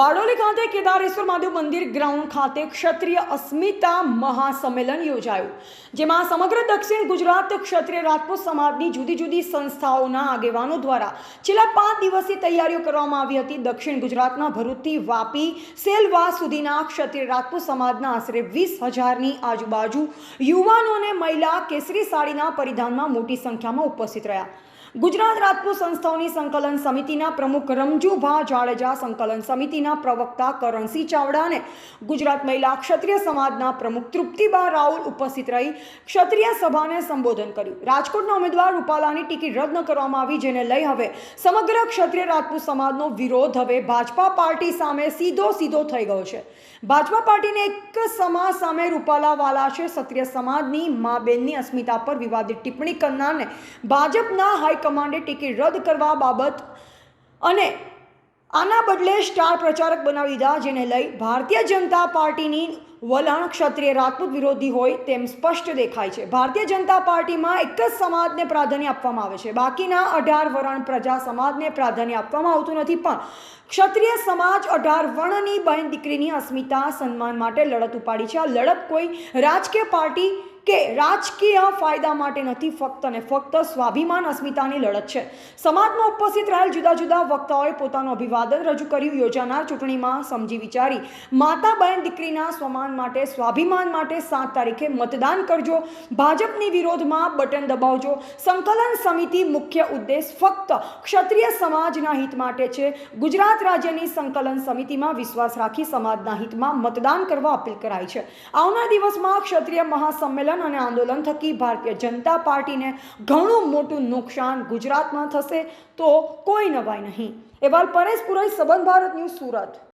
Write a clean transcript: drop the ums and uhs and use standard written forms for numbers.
બારડોલી ખાતે કેદારેશ્વર મહાદેવ મંદિર ગ્રાઉન્ડ ખાતે ક્ષત્રિય અસ્મિતા મહાસંમેલન યોજાયું, જેમાં સમગ્ર દક્ષિણ ગુજરાત ક્ષત્રિય રાજપૂત સમાજની જુદી જુદી સંસ્થાઓના આગેવાનો દ્વારા છેલ્લા 5 દિવસની તૈયારીઓ કરવામાં આવી હતી। દક્ષિણ ગુજરાતના ભરૂચથી વાપી સેલવાસ સુધીના ક્ષત્રિય રાજપૂત સમાજના આશરે 20,000ની આજુબાજુ યુવાનો અને મહિલા કેસરી સાડીના પરિધાનમાં મોટી સંખ્યામાં ઉપસ્થિત રહ્યા। ગુજરાત રાજપૂત સંસ્થાઓની સંકલન સમિતિના પ્રમુખ રમજુભા જાડેજા, સંકલન સમિતિના પ્રવક્તા કરણસિંહ ચાવડા અને ગુજરાત મહિલા ક્ષત્રિય સમાજના પ્રમુખ તૃપ્તિબા રાઉલ ઉપસ્થિત રહી ક્ષત્રિય સભાને સંબોધન કર્યું। રાજકોટના ઉમેદવાર રૂપાલાની ટિકિટ રદ ન કરવામાં આવી, જેને લઈ હવે સમગ્ર ક્ષત્રિય રાજપૂત સમાજનો વિરોધ હવે ભાજપા પાર્ટી સામે સીધો થઈ ગયો છે। ભાજપા પાર્ટીને એક સમાજ સામે રૂપાલા વાલા છે। ક્ષત્રિય સમાજની મા બેનની અસ્મિતા પર વિવાદિત ટિપ્પણી કરનારને ભાજપના હાઈકમાન્ડે ટિકિટ રદ કરવા બાબત અને આના બદલે સ્ટાર પ્રચારક બનાવી દીધા, જેને લઈ ભારતીય જનતા પાર્ટીની વલણ ક્ષત્રિય રાજપૂત વિરોધી હોય તેમ સ્પષ્ટ દેખાય છે। ભારતીય જનતા પાર્ટીમાં એક જ સમાજને પ્રાધાન્ય આપવામાં આવે છે, બાકીના 18 વર્ણ પ્રજા સમાજને પ્રાધાન્ય આપવામાં આવતું નથી। પણ ક્ષત્રિય સમાજ 18 વર્ણની બહેન દીકરીની અસ્મિતા સન્માન માટે લડત ઉપાડી છે। આ લડત કોઈ રાજકીય પાર્ટી કે રાજકીય ફાયદા માટે નથી, ફક્ત અને ફક્ત સ્વાભિમાન અસ્મિતાની લડત છે। સમાજમાં ઉપસ્થિત રહેલ જુદા જુદા વક્તાઓએ પોતાનું અભિવાદન રજૂ કર્યું। યોજાનાર ચૂંટણીમાં સમજી વિચારી માતા બહેન દીકરીના સ્વમાન માટે, સ્વાભિમાન માટે 7 તારીખે મતદાન કરજો। ભાજપની વિરોધમાં બટન દબાવજો। સંકલન સમિતિ મુખ્ય ઉદ્દેશ ફક્ત ક્ષત્રિય સમાજના હિત માટે છે। ગુજરાત રાજ્યની સંકલન સમિતિમાં વિશ્વાસ રાખી સમાજના હિતમાં મતદાન કરવા અપીલ કરાઈ છે। આવનાર દિવસમાં ક્ષત્રિય મહાસંમેલન અને આંદોલન થકી ભારતીય જનતા પાર્ટીને ઘણું મોટું નુકસાન ગુજરાતમાં થશે તો કોઈ નવાઈ નહીં। અહેવાલ પરેશ પુરોહિત, સંબંધ ભારત ન્યૂઝ, સુરત।